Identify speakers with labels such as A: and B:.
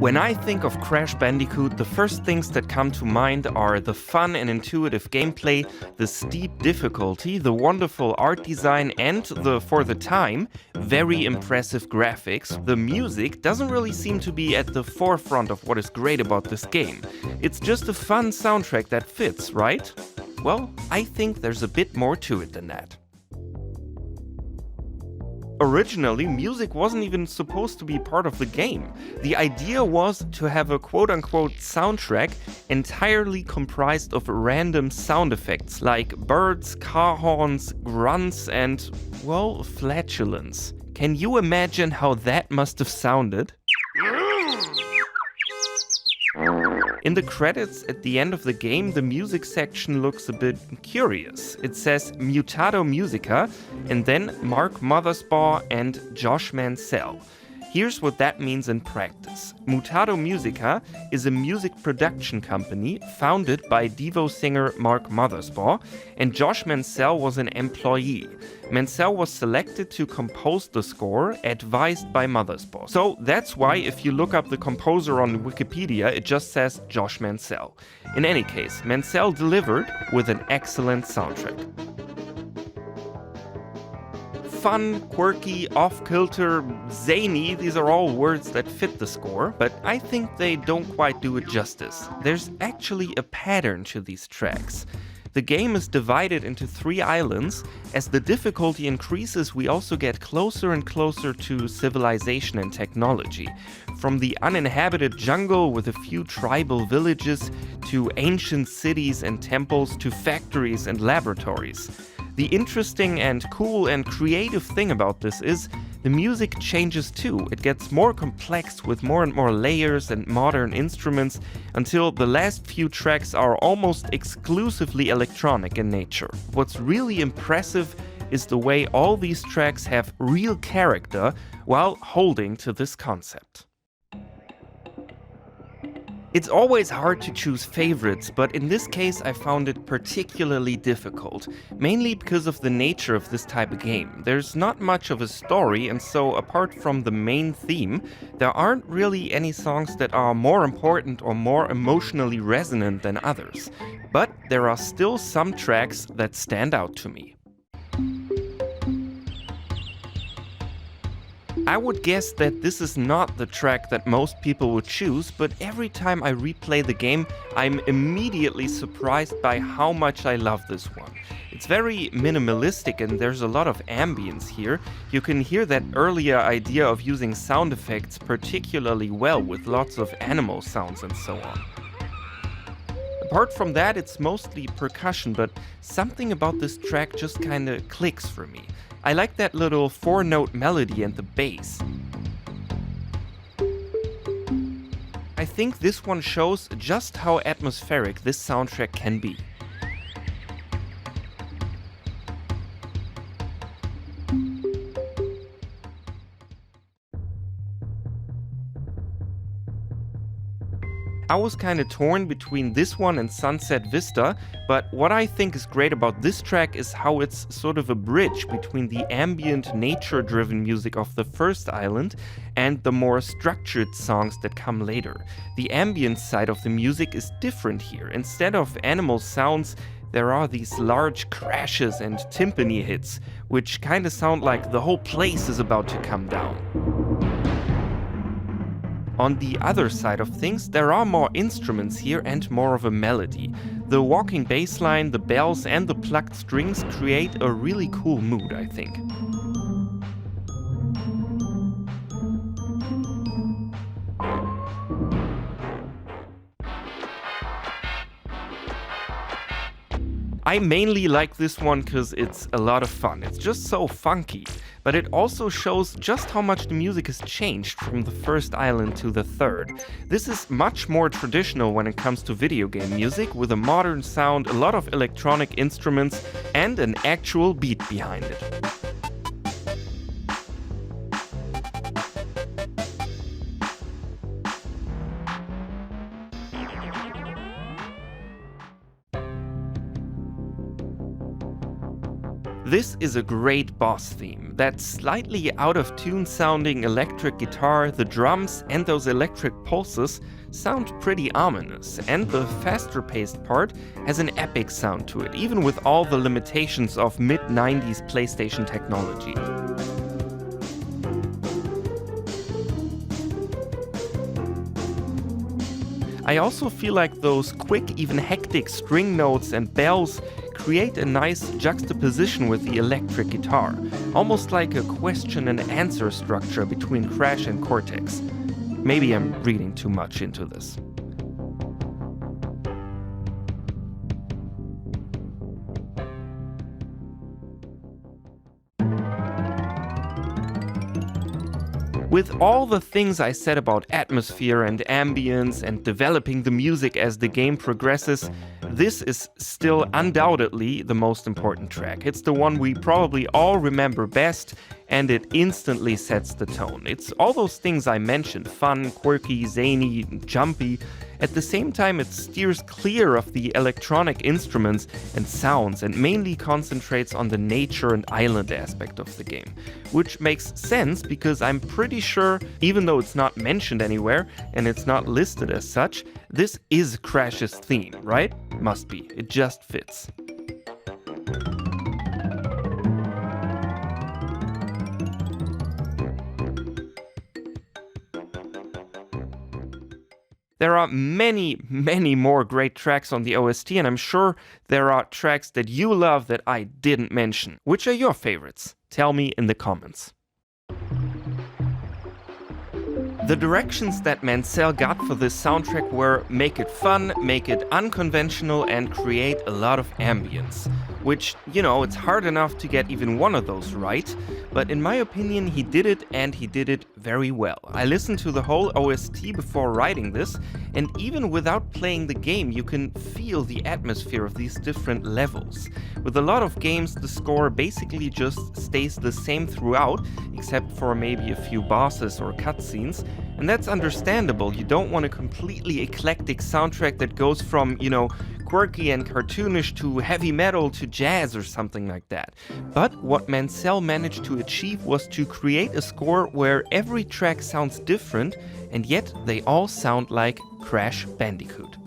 A: When I think of Crash Bandicoot, the first things that come to mind are the fun and intuitive gameplay, the steep difficulty, the wonderful art design, and the, for the time, very impressive graphics. The music doesn't really seem to be at the forefront of what is great about this game. It's just a fun soundtrack that fits, right? Well, I think there's a bit more to it than that. Originally, music wasn't even supposed to be part of the game. The idea was to have a quote-unquote soundtrack entirely comprised of random sound effects like birds, car horns, grunts, and, well, flatulence. Can you imagine how that must have sounded? In the credits at the end of the game, the music section looks a bit curious. It says Mutato Muzika and then Mark Mothersbaugh and Josh Mansell. Here's what that means in practice. Mutato Muzika is a music production company founded by Devo singer Mark Mothersbaugh, and Josh Mansell was an employee. Mansell was selected to compose the score, advised by Mothersbaugh. So that's why if you look up the composer on Wikipedia, it just says Josh Mansell. In any case, Mansell delivered with an excellent soundtrack. Fun, quirky, off-kilter, zany, these are all words that fit the score, but I think they don't quite do it justice. There's actually a pattern to these tracks. The game is divided into 3 islands. As the difficulty increases, we also get closer and closer to civilization and technology. From the uninhabited jungle with a few tribal villages, to ancient cities and temples, to factories and laboratories. The interesting and cool and creative thing about this is the music changes too. It gets more complex with more and more layers and modern instruments until the last few tracks are almost exclusively electronic in nature. What's really impressive is the way all these tracks have real character while holding to this concept. It's always hard to choose favorites, but in this case I found it particularly difficult, mainly because of the nature of this type of game. There's not much of a story, and so apart from the main theme, there aren't really any songs that are more important or more emotionally resonant than others. But there are still some tracks that stand out to me. I would guess that this is not the track that most people would choose, but every time I replay the game, I'm immediately surprised by how much I love this one. It's very minimalistic and there's a lot of ambience here. You can hear that earlier idea of using sound effects particularly well with lots of animal sounds and so on. Apart from that, it's mostly percussion, but something about this track just kinda clicks for me. I like that little 4-note melody and the bass. I think this one shows just how atmospheric this soundtrack can be. I was kinda torn between this one and Sunset Vista, but what I think is great about this track is how it's sort of a bridge between the ambient, nature-driven music of the first island and the more structured songs that come later. The ambient side of the music is different here. Instead of animal sounds, there are these large crashes and timpani hits, which kinda sound like the whole place is about to come down. On the other side of things, there are more instruments here and more of a melody. The walking bass line, the bells and the plucked strings create a really cool mood, I think. I mainly like this one because it's a lot of fun. It's just so funky. But it also shows just how much the music has changed from the first island to the third. This is much more traditional when it comes to video game music, with a modern sound, a lot of electronic instruments, and an actual beat behind it. This is a great boss theme. That slightly out of tune sounding electric guitar, the drums and those electric pulses sound pretty ominous, and the faster paced part has an epic sound to it, even with all the limitations of mid-90s PlayStation technology. I also feel like those quick, even hectic string notes and bells create a nice juxtaposition with the electric guitar, almost like a question and answer structure between Crash and Cortex. Maybe I'm reading too much into this. With all the things I said about atmosphere and ambience and developing the music as the game progresses, this is still undoubtedly the most important track. It's the one we probably all remember best, and it instantly sets the tone. It's all those things I mentioned: fun, quirky, zany, jumpy. At the same time, it steers clear of the electronic instruments and sounds and mainly concentrates on the nature and island aspect of the game. Which makes sense because I'm pretty sure, even though it's not mentioned anywhere and it's not listed as such, this is Crash's theme, right? Must be. It just fits. There are many, many more great tracks on the OST, and I'm sure there are tracks that you love that I didn't mention. Which are your favorites? Tell me in the comments. The directions that Mansell got for this soundtrack were make it fun, make it unconventional, and create a lot of ambience. Which, you know, it's hard enough to get even one of those right, but in my opinion he did it, and he did it very well. I listened to the whole OST before writing this, and even without playing the game you can feel the atmosphere of these different levels. With a lot of games the score basically just stays the same throughout, except for maybe a few bosses or cutscenes, and that's understandable. You don't want a completely eclectic soundtrack that goes from, you know, quirky and cartoonish to heavy metal to jazz or something like that. But what Mansell managed to achieve was to create a score where every track sounds different, and yet they all sound like Crash Bandicoot.